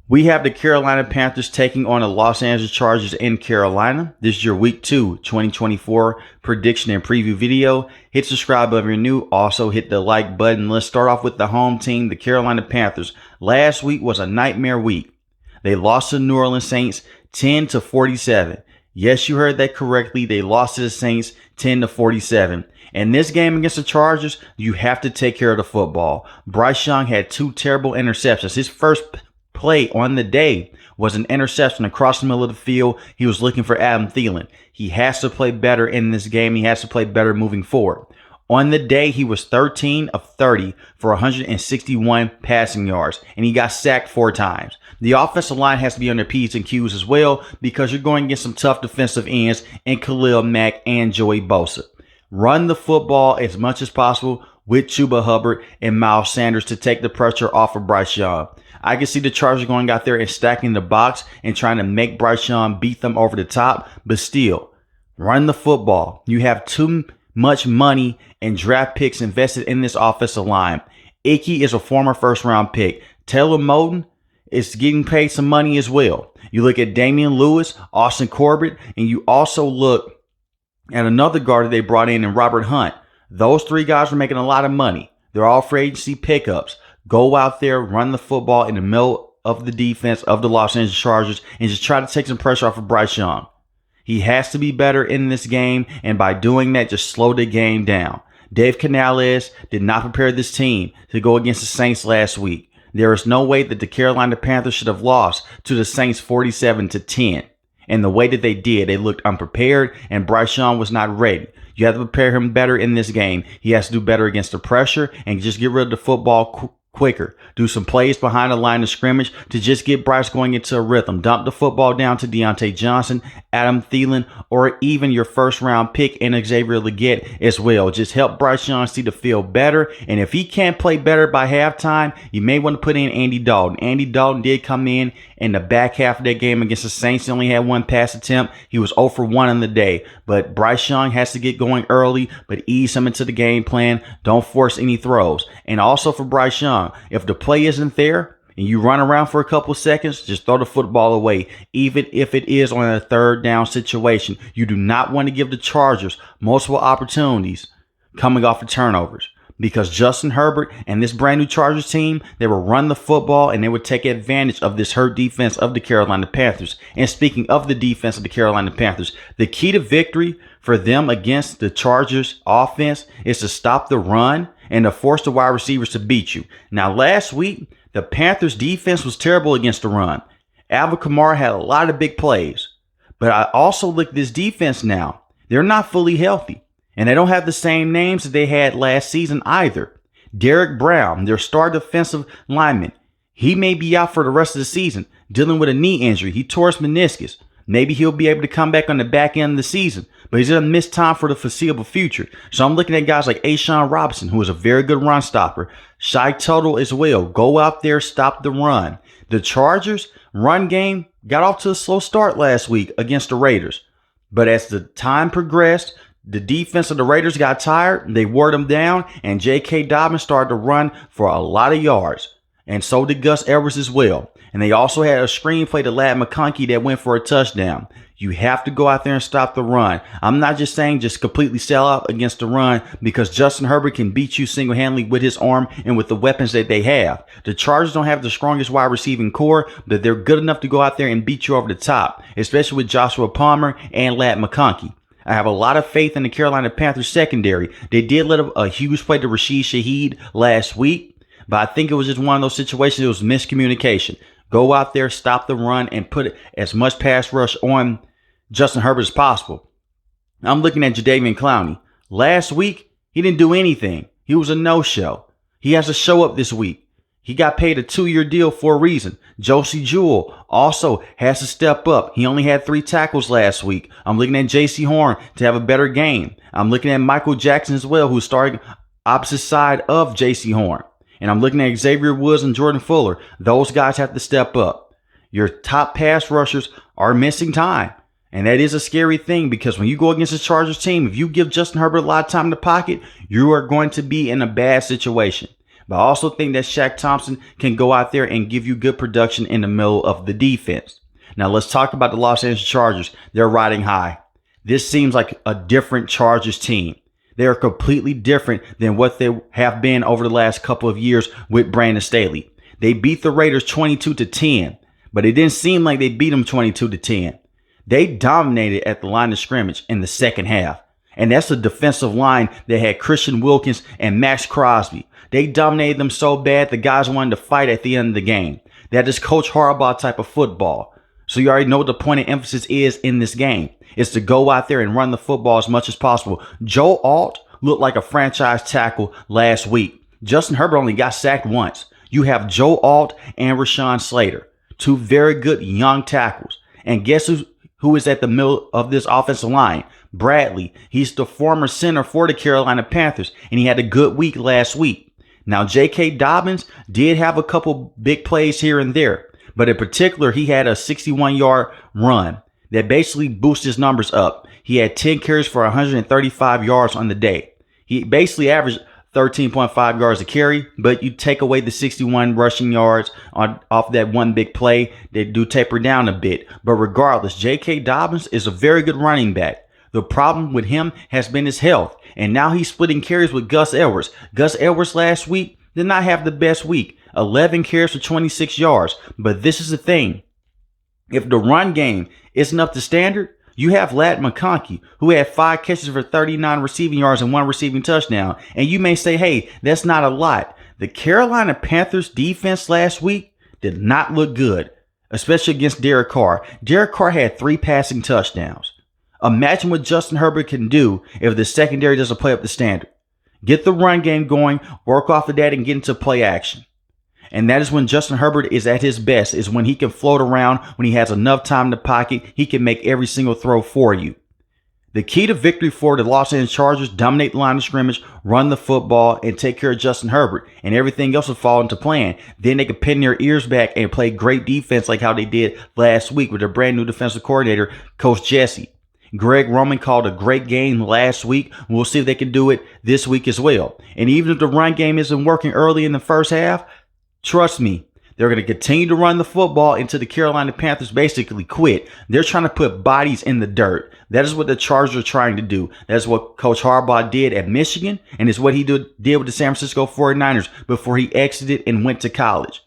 We have the Carolina Panthers taking on the Los Angeles Chargers in Carolina. This is your Week 2 2024 prediction and preview video. Hit subscribe if you're new. Also hit the like button. Let's start off with the home team, the Carolina Panthers. Last week was a nightmare week. They lost to the New Orleans Saints 10-47. Yes, you heard that correctly. They lost to the Saints 10-47. In this game against the Chargers, you have to take care of the football. Bryce Young had 2 terrible interceptions. His first play on the day was an interception across the middle of the field. He was looking for Adam Thielen. He has to play better in this game. He has to play better moving forward. On the day, he was 13 of 30 for 161 passing yards, and he got sacked 4 times. The offensive line has to be on their P's and Q's as well because you're going to get some tough defensive ends in Khalil Mack and Joey Bosa. Run the football as much as possible with Chuba Hubbard and Miles Sanders to take the pressure off of Bryce Young. I can see the Chargers going out there and stacking the box and trying to make Bryce Young beat them over the top, but still, run the football. You have too much money and draft picks invested in this offensive line. Ickey is a former first-round pick. Taylor Moton is getting paid some money as well. You look at Damian Lewis, Austin Corbett, and you also look at another guard that they brought in Robert Hunt. Those 3 guys are making a lot of money. They're all free agency pickups. Go out there, run the football in the middle of the defense of the Los Angeles Chargers, and just try to take some pressure off of Bryce Young. He has to be better in this game, and by doing that, just slow the game down. Dave Canales did not prepare this team to go against the Saints last week. There is no way that the Carolina Panthers should have lost to the Saints 47-10. And the way that they did, they looked unprepared, and Bryce Young was not ready. You have to prepare him better in this game. He has to do better against the pressure and just get rid of the football quicker. Do some plays behind the line of scrimmage to just get Bryce going into a rhythm. Dump the football down to Deontay Johnson, Adam Thielen, or even your first round pick in Xavier Legette as well. Just help Bryce Young see the field better. And if he can't play better by halftime, you may want to put in Andy Dalton. Andy Dalton did come in the back half of that game against the Saints. He only had 1 pass attempt. He was 0 for 1 on the day. But Bryce Young has to get going early, but ease him into the game plan. Don't force any throws. And also for Bryce Young, if the play isn't there and you run around for a couple seconds, just throw the football away, even if it is on a 3rd down situation. You do not want to give the Chargers multiple opportunities coming off of turnovers, because Justin Herbert and this brand new Chargers team, they will run the football and they would take advantage of this hurt defense of the Carolina Panthers. And speaking of the defense of the Carolina Panthers, the key to victory for them against the Chargers offense is to stop the run and to force the wide receivers to beat you. Now, last week, the Panthers defense was terrible against the run. Alvin Kamara had a lot of big plays. But I also look at this defense now. They're not fully healthy. And they don't have the same names that they had last season either. Derek Brown, their star defensive lineman, he may be out for the rest of the season, dealing with a knee injury. He tore his meniscus. Maybe he'll be able to come back on the back end of the season, but he's going to miss time for the foreseeable future. So I'm looking at guys like Ashawn Robinson, who is a very good run stopper. Shy Tuttle as well. Go out there, stop the run. The Chargers' run game got off to a slow start last week against the Raiders. But as the time progressed, the defense of the Raiders got tired. They wore them down, and J.K. Dobbins started to run for a lot of yards. And so did Gus Edwards as well. And they also had a screenplay to Ladd McConkey that went for a touchdown. You have to go out there and stop the run. I'm not just saying just completely sell out against the run, because Justin Herbert can beat you single-handedly with his arm and with the weapons that they have. The Chargers don't have the strongest wide receiving core, but they're good enough to go out there and beat you over the top, especially with Joshua Palmer and Ladd McConkey. I have a lot of faith in the Carolina Panthers secondary. They did let a huge play to Rashid Shaheed last week, but I think it was just one of those situations. It was miscommunication. Go out there, stop the run, and put as much pass rush on Justin Herbert as possible. I'm looking at Jadeveon Clowney. Last week, he didn't do anything. He was a no-show. He has to show up this week. He got paid a 2-year deal for a reason. Josie Jewell also has to step up. He only had 3 tackles last week. I'm looking at J.C. Horn to have a better game. I'm looking at Michael Jackson as well, who's starting opposite side of J.C. Horn. And I'm looking at Xavier Woods and Jordan Fuller. Those guys have to step up. Your top pass rushers are missing time. And that is a scary thing, because when you go against the Chargers team, if you give Justin Herbert a lot of time in the pocket, you are going to be in a bad situation. But I also think that Shaq Thompson can go out there and give you good production in the middle of the defense. Now let's talk about the Los Angeles Chargers. They're riding high. This seems like a different Chargers team. They are completely different than what they have been over the last couple of years with Brandon Staley. They beat the Raiders 22-10, but it didn't seem like they beat them 22-10. They dominated at the line of scrimmage in the second half. And that's a defensive line that had Christian Wilkins and Max Crosby. They dominated them so bad the guys wanted to fight at the end of the game. That is Coach Harbaugh type of football. So you already know what the point of emphasis is in this game. It's to go out there and run the football as much as possible. Joe Alt looked like a franchise tackle last week. Justin Herbert only got sacked once. You have Joe Alt and Rashawn Slater, two very good young tackles. And guess who is at the middle of this offensive line? Bradley. He's the former center for the Carolina Panthers, and he had a good week last week. Now, J.K. Dobbins did have a couple big plays here and there, but in particular, he had a 61-yard run that basically boosted his numbers up. He had 10 carries for 135 yards on the day. He basically averaged 13.5 yards a carry, but you take away the 61 rushing yards off that one big play, they do taper down a bit. But regardless, J.K. Dobbins is a very good running back. The problem with him has been his health, and now he's splitting carries with Gus Edwards. Gus Edwards last week did not have the best week. 11 carries for 26 yards. But this is the thing. If the run game isn't up to standard, you have Ladd McConkey, who had 5 catches for 39 receiving yards and 1 receiving touchdown. And you may say, hey, that's not a lot. The Carolina Panthers defense last week did not look good, especially against Derek Carr. Derek Carr had 3 passing touchdowns. Imagine what Justin Herbert can do if the secondary doesn't play up to standard. Get the run game going, work off of that, and get into play action. And that is when Justin Herbert is at his best, is when he can float around, when he has enough time in the pocket, he can make every single throw for you. The key to victory for the Los Angeles Chargers: dominate the line of scrimmage, run the football, and take care of Justin Herbert. And everything else will fall into plan. Then they can pin their ears back and play great defense like how they did last week with their brand new defensive coordinator, Coach Jesse. Greg Roman called a great game last week. We'll see if they can do it this week as well. And even if the run game isn't working early in the first half, trust me, they're going to continue to run the football until the Carolina Panthers basically quit. They're trying to put bodies in the dirt. That is what the Chargers are trying to do. That's what Coach Harbaugh did at Michigan, and it's what he did with the San Francisco 49ers before he exited and went to college.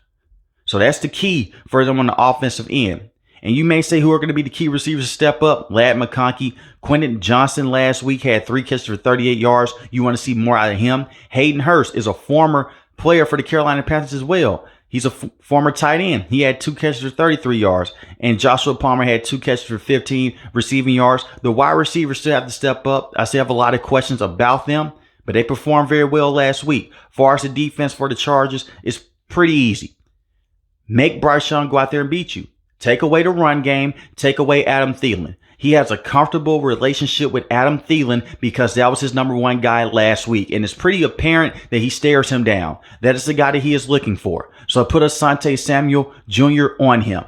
So that's the key for them on the offensive end. And you may say, who are going to be the key receivers to step up? Ladd McConkey. Quentin Johnson last week had 3 catches for 38 yards. You want to see more out of him. Hayden Hurst is a former player for the Carolina Panthers as well. He's a former tight end. He had 2 catches for 33 yards. And Joshua Palmer had 2 catches for 15 receiving yards. The wide receivers still have to step up. I still have a lot of questions about them, but they performed very well last week. As far as the defense for the Chargers, it's pretty easy. Make Bryce Young go out there and beat you. Take away the run game. Take away Adam Thielen. He has a comfortable relationship with Adam Thielen because that was his number 1 guy last week. And it's pretty apparent that he stares him down. That is the guy that he is looking for. So put Asante Samuel Jr. on him.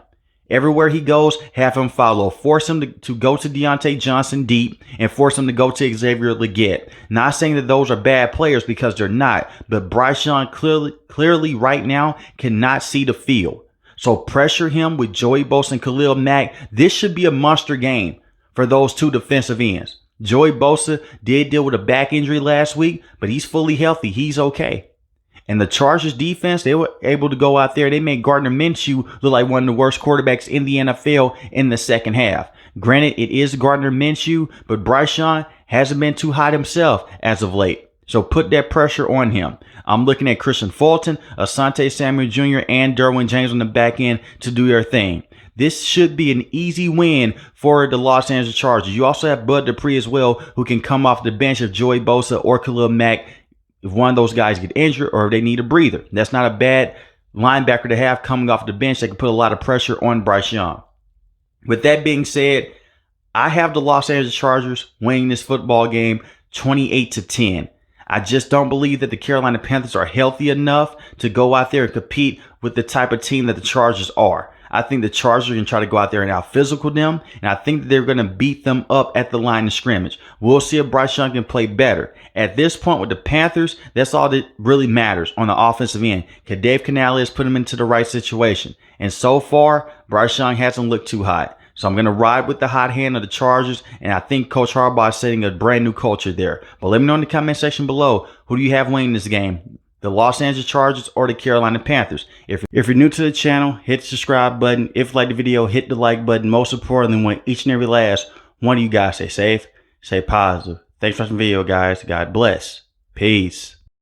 Everywhere he goes, have him follow. Force him to go to Deontay Johnson deep and force him to go to Xavier Legette. Not saying that those are bad players because they're not. But Bryce Young clearly right now cannot see the field. So pressure him with Joey Bosa and Khalil Mack. This should be a monster game for those 2 defensive ends. Joey Bosa did deal with a back injury last week, but he's fully healthy. He's okay. And the Chargers defense, they were able to go out there. They made Gardner Minshew look like one of the worst quarterbacks in the NFL in the second half. Granted, it is Gardner Minshew, but Bryce Young hasn't been too hot himself as of late. So put that pressure on him. I'm looking at Christian Fulton, Asante Samuel Jr., and Derwin James on the back end to do their thing. This should be an easy win for the Los Angeles Chargers. You also have Bud Dupree as well, who can come off the bench if Joey Bosa or Khalil Mack, if one of those guys get injured or if they need a breather. That's not a bad linebacker to have coming off the bench. They can put a lot of pressure on Bryce Young. With that being said, I have the Los Angeles Chargers winning this football game 28-10. I just don't believe that the Carolina Panthers are healthy enough to go out there and compete with the type of team that the Chargers are. I think the Chargers are going to try to go out there and out physical them, and I think that they're going to beat them up at the line of scrimmage. We'll see if Bryce Young can play better. At this point with the Panthers, that's all that really matters on the offensive end. Can Dave Canales put him into the right situation? And so far, Bryce Young hasn't looked too hot. So I'm going to ride with the hot hand of the Chargers, and I think Coach Harbaugh is setting a brand new culture there. But let me know in the comment section below, who do you have winning this game? The Los Angeles Chargers or the Carolina Panthers? If you're new to the channel, hit the subscribe button. If you like the video, hit the like button. Most importantly, we want each and every last one of you guys stay safe, stay positive. Thanks for watching the video, guys. God bless. Peace.